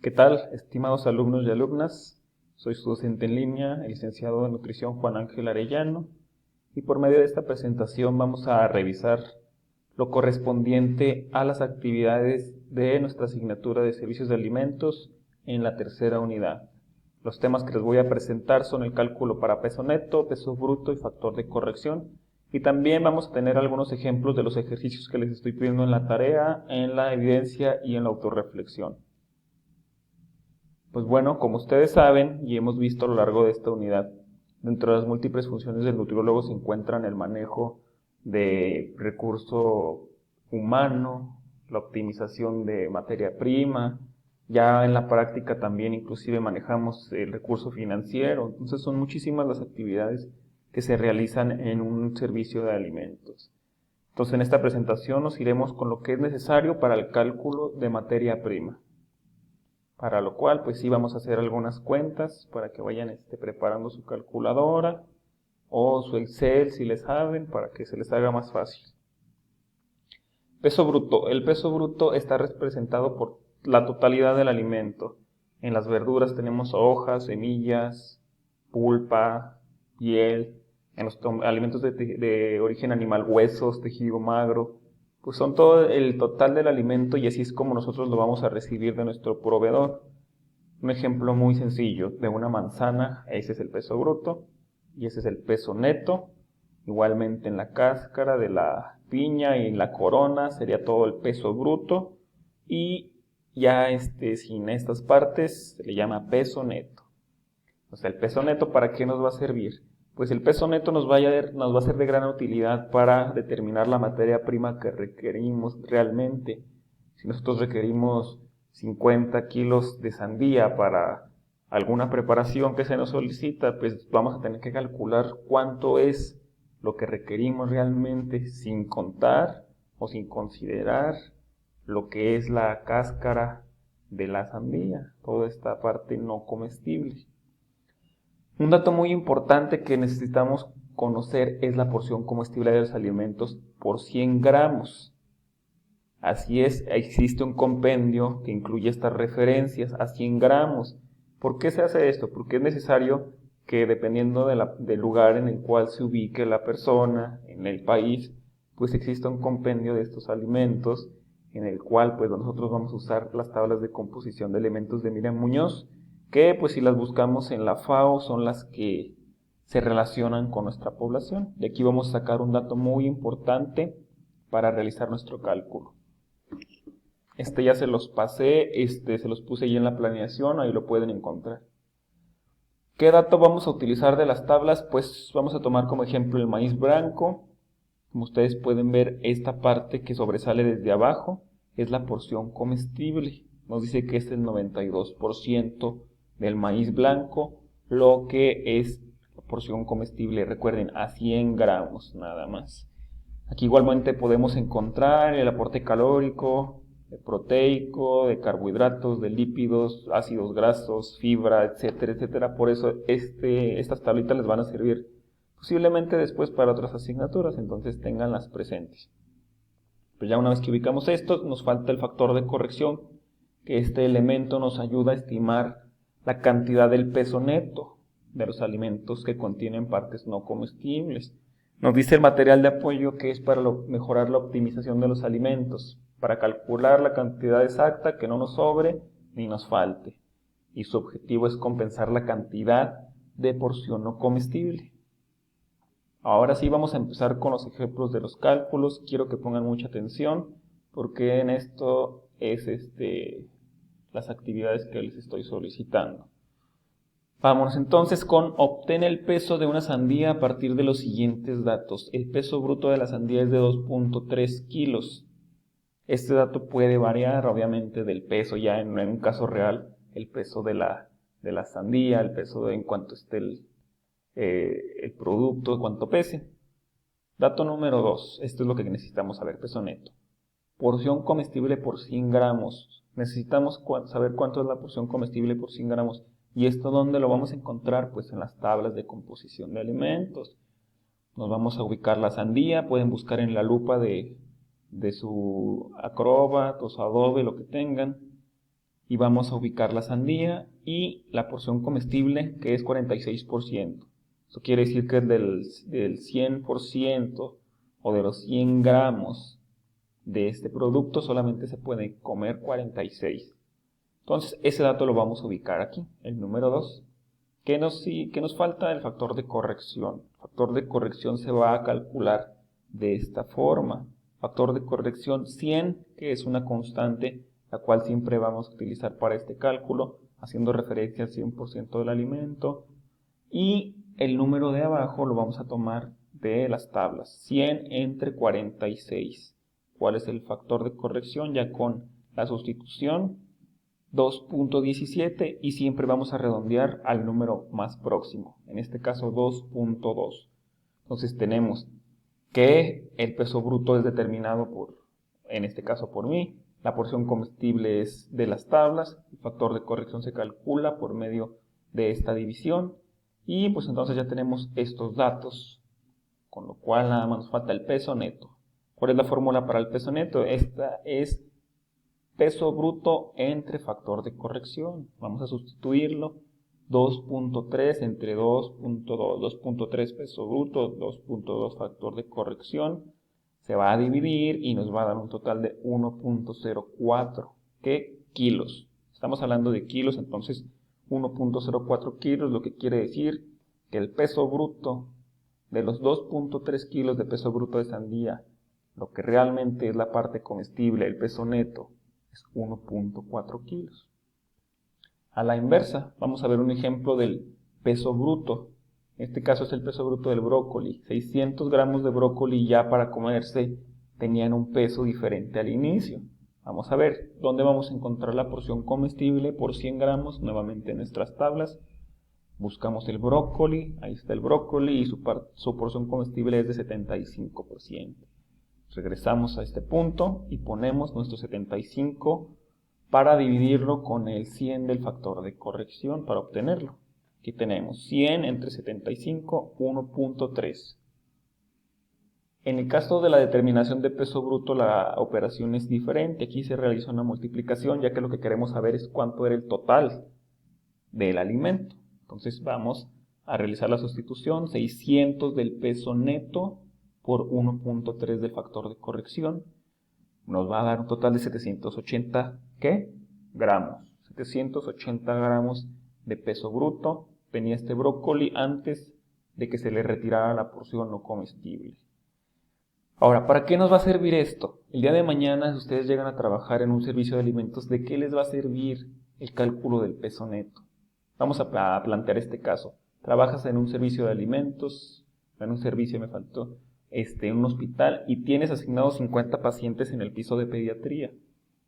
¿Qué tal, estimados alumnos y alumnas? Soy su docente en línea, el licenciado en nutrición Juan Ángel Arellano, y por medio de esta presentación vamos a revisar lo correspondiente a las actividades de nuestra asignatura de servicios de alimentos en la tercera unidad. Los temas que les voy a presentar son el cálculo para peso neto, peso bruto y factor de corrección. Y también vamos a tener algunos ejemplos de los ejercicios que les estoy pidiendo en la tarea, en la evidencia y en la autorreflexión. Pues bueno, como ustedes saben y hemos visto a lo largo de esta unidad, dentro de las múltiples funciones del nutriólogo se encuentran el manejo de recurso humano, la optimización de materia prima, ya en la práctica también inclusive manejamos el recurso financiero. Entonces son muchísimas las actividades que se realizan en un servicio de alimentos. Entonces en esta presentación nos iremos con lo que es necesario para el cálculo de materia prima. Para lo cual, pues sí, vamos a hacer algunas cuentas para que vayan preparando su calculadora o su Excel si les saben, para que se les haga más fácil. Peso bruto. El peso bruto está representado por la totalidad del alimento. En las verduras tenemos hojas, semillas, pulpa, piel. En los alimentos de origen animal, huesos, tejido magro. Pues son todo el total del alimento y así es como nosotros lo vamos a recibir de nuestro proveedor. Un ejemplo muy sencillo de una manzana, ese es el peso bruto y ese es el peso neto. Igualmente en la cáscara de la piña y en la corona sería todo el peso bruto y ya sin estas partes se le llama peso neto. O sea, el peso neto, ¿para qué nos va a servir? Pues el peso neto nos va a ser de gran utilidad para determinar la materia prima que requerimos realmente. Si nosotros requerimos 50 kilos de sandía para alguna preparación que se nos solicita, pues vamos a tener que calcular cuánto es lo que requerimos realmente sin contar o sin considerar lo que es la cáscara de la sandía, toda esta parte no comestible. Un dato muy importante que necesitamos conocer es la porción comestible de los alimentos por 100 gramos. Así es, existe un compendio que incluye estas referencias a 100 gramos. ¿Por qué se hace esto? Porque es necesario que dependiendo del lugar en el cual se ubique la persona, en el país, pues exista un compendio de estos alimentos en el cual pues nosotros vamos a usar las tablas de composición de elementos de Miriam Muñoz, que pues si las buscamos en la FAO son las que se relacionan con nuestra población. De aquí vamos a sacar un dato muy importante para realizar nuestro cálculo. Ya se los pasé, se los puse ahí en la planeación, ahí lo pueden encontrar. ¿Qué dato vamos a utilizar de las tablas? Pues vamos a tomar como ejemplo el maíz blanco. Como ustedes pueden ver, esta parte que sobresale desde abajo es la porción comestible. Nos dice que es el 92% del maíz blanco, lo que es la porción comestible, recuerden, a 100 gramos nada más. Aquí igualmente podemos encontrar el aporte calórico, proteico, de carbohidratos, de lípidos, ácidos grasos, fibra, etcétera, etcétera. Por eso estas tablitas les van a servir posiblemente después para otras asignaturas, entonces tenganlas presentes. Pues ya una vez que ubicamos esto, nos falta el factor de corrección, que este elemento nos ayuda a estimar la cantidad del peso neto de los alimentos que contienen partes no comestibles. Nos dice el material de apoyo que es para mejorar la optimización de los alimentos, para calcular la cantidad exacta que no nos sobre ni nos falte. Y su objetivo es compensar la cantidad de porción no comestible. Ahora sí vamos a empezar con los ejemplos de los cálculos. Quiero que pongan mucha atención porque en esto es las actividades que les estoy solicitando. Vámonos entonces con obtén el peso de una sandía a partir de los siguientes datos. El peso bruto de la sandía es de 2.3 kilos. Este dato puede variar obviamente del peso ya en un caso real, el peso de la sandía, el peso en cuanto esté el producto, cuánto pese. Dato número 2, esto es lo que necesitamos saber, peso neto. Porción comestible por 100 gramos. Necesitamos saber cuánto es la porción comestible por 100 gramos. ¿Y esto dónde lo vamos a encontrar? Pues en las tablas de composición de alimentos. Nos vamos a ubicar la sandía, pueden buscar en la lupa de su Acrobat o su Adobe, lo que tengan. y vamos a ubicar la sandía y la porción comestible, que es 46%. Eso quiere decir que del 100% o de los 100 gramos de este producto solamente se puede comer 46. Entonces ese dato lo vamos a ubicar aquí, el número 2. ¿Qué nos falta? El factor de corrección. El factor de corrección se va a calcular de esta forma. Factor de corrección 100, que es una constante, la cual siempre vamos a utilizar para este cálculo, haciendo referencia al 100% del alimento. Y el número de abajo lo vamos a tomar de las tablas. 100 entre 46. ¿Cuál es el factor de corrección? Ya con la sustitución, 2.17, y siempre vamos a redondear al número más próximo, en este caso 2.2. Entonces tenemos que el peso bruto es determinado en este caso por mí, la porción comestible es de las tablas, el factor de corrección se calcula por medio de esta división, y pues entonces ya tenemos estos datos, con lo cual nada más nos falta el peso neto. ¿Cuál es la fórmula para el peso neto? Esta es peso bruto entre factor de corrección. Vamos a sustituirlo. 2.3 entre 2.2. 2.3 peso bruto, 2.2 factor de corrección. Se va a dividir y nos va a dar un total de 1.04. ¿Qué? Kilos. Estamos hablando de kilos, entonces 1.04 kilos, lo que quiere decir que el peso bruto de los 2.3 kilos de peso bruto de sandía, lo que realmente es la parte comestible, el peso neto, es 1.4 kilos. A la inversa, vamos a ver un ejemplo del peso bruto. En este caso es el peso bruto del brócoli. 600 gramos de brócoli ya para comerse tenían un peso diferente al inicio. Vamos a ver dónde vamos a encontrar la porción comestible por 100 gramos, nuevamente en nuestras tablas. Buscamos el brócoli, ahí está el brócoli y su porción comestible es de 75%. Regresamos a este punto y ponemos nuestro 75 para dividirlo con el 100 del factor de corrección para obtenerlo. Aquí tenemos 100 entre 75, 1.3. En el caso de la determinación de peso bruto, la operación es diferente. Aquí se realiza una multiplicación, ya que lo que queremos saber es cuánto era el total del alimento. Entonces vamos a realizar la sustitución, 600 del peso neto por 1.3 del factor de corrección, nos va a dar un total de 780, ¿qué? Gramos. 780 gramos de peso bruto tenía este brócoli antes de que se le retirara la porción no comestible. Ahora, ¿para qué nos va a servir esto? El día de mañana, si ustedes llegan a trabajar en un servicio de alimentos, ¿de qué les va a servir el cálculo del peso neto? Vamos a plantear este caso. Trabajas en un servicio de alimentos, en un hospital y tienes asignados 50 pacientes en el piso de pediatría.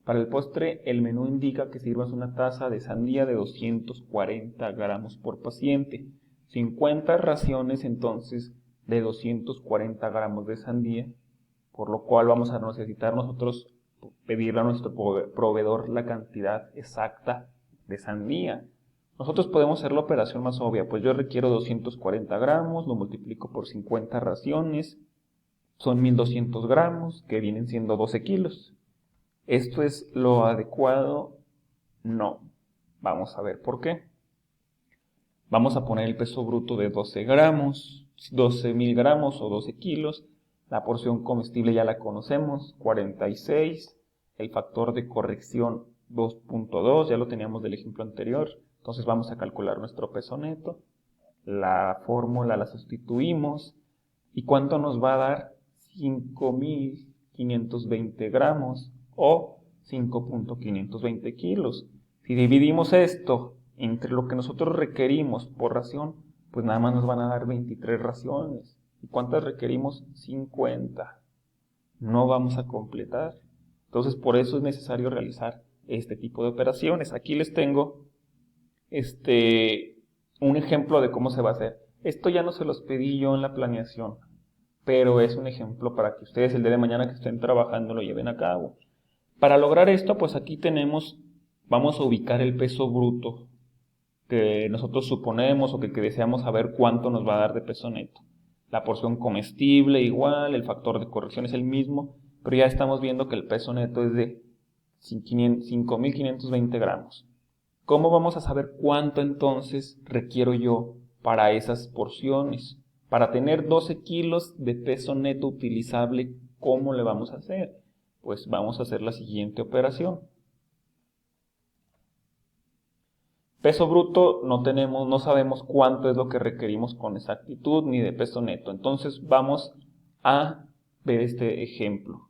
Para el postre, el menú indica que sirvas una taza de sandía de 240 gramos por paciente. 50 raciones entonces de 240 gramos de sandía, por lo cual vamos a necesitar nosotros pedirle a nuestro proveedor la cantidad exacta de sandía. Nosotros podemos hacer la operación más obvia, pues yo requiero 240 gramos, lo multiplico por 50 raciones, son 1200 gramos, que vienen siendo 12 kilos. ¿Esto es lo adecuado? No. Vamos a ver por qué. Vamos a poner el peso bruto de 12 gramos, 12.000 gramos o 12 kilos. La porción comestible ya la conocemos, 46. El factor de corrección 2.2, ya lo teníamos del ejemplo anterior. Entonces vamos a calcular nuestro peso neto. La fórmula la sustituimos. ¿Y cuánto nos va a dar? 5.520 gramos o 5.520 kilos. Si dividimos esto entre lo que nosotros requerimos por ración, pues nada más nos van a dar 23 raciones. ¿Y cuántas requerimos? 50. No vamos a completar. Entonces por eso es necesario realizar este tipo de operaciones. Aquí les tengo un ejemplo de cómo se va a hacer. Esto ya no se los pedí yo en la planeación, pero es un ejemplo para que ustedes el día de mañana que estén trabajando lo lleven a cabo. Para lograr esto, pues aquí vamos a ubicar el peso bruto que nosotros suponemos o que deseamos saber cuánto nos va a dar de peso neto. La porción comestible igual, el factor de corrección es el mismo, pero ya estamos viendo que el peso neto es de 5.520 gramos. ¿Cómo vamos a saber cuánto entonces requiero yo para esas porciones? Para tener 12 kilos de peso neto utilizable, ¿cómo le vamos a hacer? Pues vamos a hacer la siguiente operación. Peso bruto no sabemos cuánto es lo que requerimos con exactitud ni de peso neto. Entonces vamos a ver este ejemplo.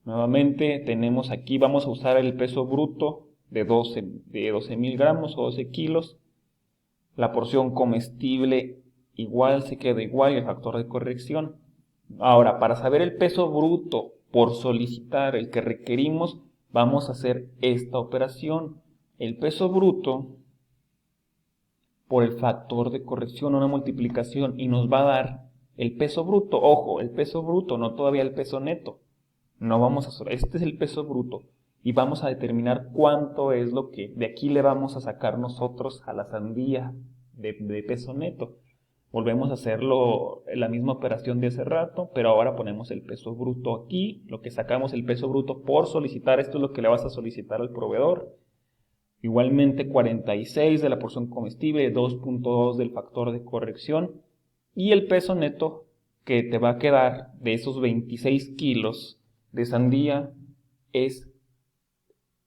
Nuevamente tenemos aquí, vamos a usar el peso bruto de 12.000 gramos o 12 kilos. La porción comestible igual se queda igual y el factor de corrección. Ahora, para saber el peso bruto por solicitar, el que requerimos, vamos a hacer esta operación. El peso bruto por el factor de corrección, una multiplicación, y nos va a dar el peso bruto. Ojo, el peso bruto, no todavía el peso neto. No vamos a este es el peso bruto y vamos a determinar cuánto es lo que de aquí le vamos a sacar nosotros a la sandía de peso neto. Volvemos a hacerlo la misma operación de hace rato, pero ahora ponemos el peso bruto aquí, lo que sacamos el peso bruto por solicitar, esto es lo que le vas a solicitar al proveedor. Igualmente 46 de la porción comestible, 2.2 del factor de corrección y el peso neto que te va a quedar de esos 26 kilos de sandía es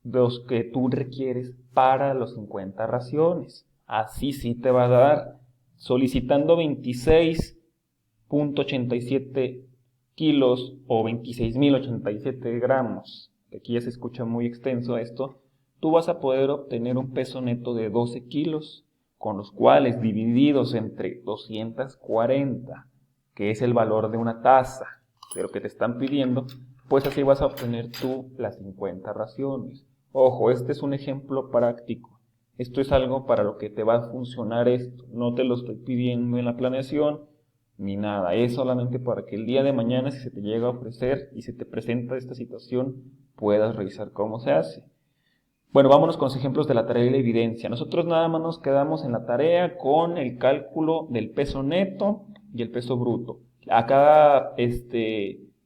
los que tú requieres para los 50 raciones. Así sí te va a dar, solicitando 26.87 kilos o 26.087 gramos. Aquí ya se escucha muy extenso esto. Tú vas a poder obtener un peso neto de 12 kilos, con los cuales divididos entre 240, que es el valor de una taza de lo que te están pidiendo, pues así vas a obtener tú las 50 raciones. Ojo, este es un ejemplo práctico. Esto es algo para lo que te va a funcionar esto. No te lo estoy pidiendo en la planeación ni nada. Es solamente para que el día de mañana, si se te llega a ofrecer y se te presenta esta situación, puedas revisar cómo se hace. Bueno, vámonos con los ejemplos de la tarea y la evidencia. Nosotros nada más nos quedamos en la tarea con el cálculo del peso neto y el peso bruto. A cada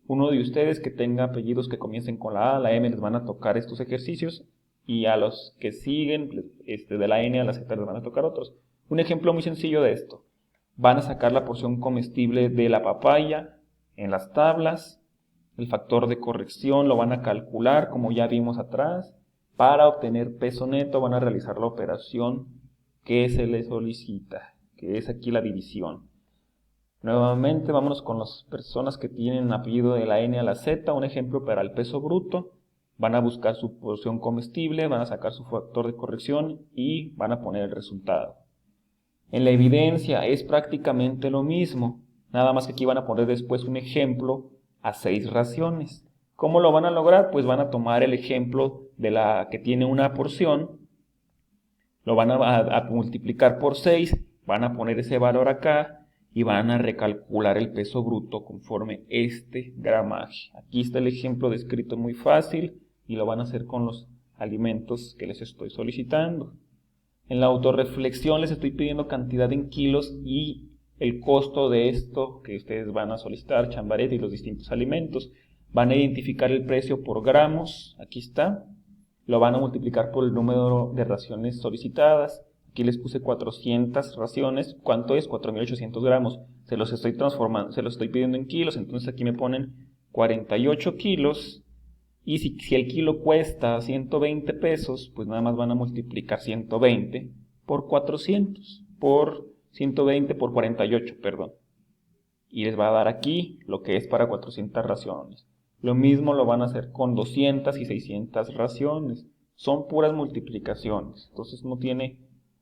uno de ustedes que tenga apellidos que comiencen con la A, la M, les van a tocar estos ejercicios, y a los que siguen, de la N a la Z, les van a tocar otros. Un ejemplo muy sencillo de esto. Van a sacar la porción comestible de la papaya en las tablas. El factor de corrección lo van a calcular, como ya vimos atrás. Para obtener peso neto van a realizar la operación que se les solicita, que es aquí la división. Nuevamente vámonos con las personas que tienen apellido de la N a la Z. Un ejemplo para el peso bruto. Van a buscar su porción comestible, van a sacar su factor de corrección y van a poner el resultado. En la evidencia es prácticamente lo mismo, nada más que aquí van a poner después un ejemplo a 6 raciones. ¿Cómo lo van a lograr? Pues van a tomar el ejemplo de la que tiene una porción, lo van a multiplicar por 6, van a poner ese valor acá y van a recalcular el peso bruto conforme este gramaje. Aquí está el ejemplo descrito muy fácil y lo van a hacer con los alimentos que les estoy solicitando. En la autorreflexión les estoy pidiendo cantidad en kilos y el costo de esto que ustedes van a solicitar, chambarete y los distintos alimentos. Van a identificar el precio por gramos, aquí está. Lo van a multiplicar por el número de raciones solicitadas. Aquí les puse 400 raciones. ¿Cuánto es? 4.800 gramos. Se los estoy transformando, se los estoy pidiendo en kilos, entonces aquí me ponen 48 kilos. Y si el kilo cuesta 120 pesos, pues nada más van a multiplicar 120 por 400, por 120 por 48, perdón. Y les va a dar aquí lo que es para 400 raciones. Lo mismo lo van a hacer con 200 y 600 raciones. Son puras multiplicaciones, entonces no tiene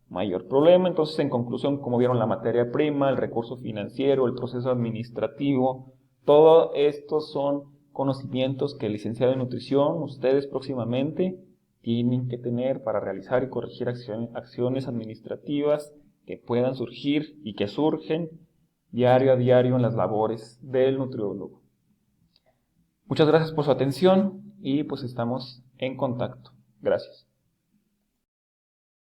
mayor problema. Entonces, en conclusión, como vieron, la materia prima, el recurso financiero, el proceso administrativo, todo esto son conocimientos que el licenciado en nutrición, ustedes próximamente, tienen que tener para realizar y corregir acciones administrativas que puedan surgir y que surgen diario a diario en las labores del nutriólogo. Muchas gracias por su atención y pues estamos en contacto. Gracias.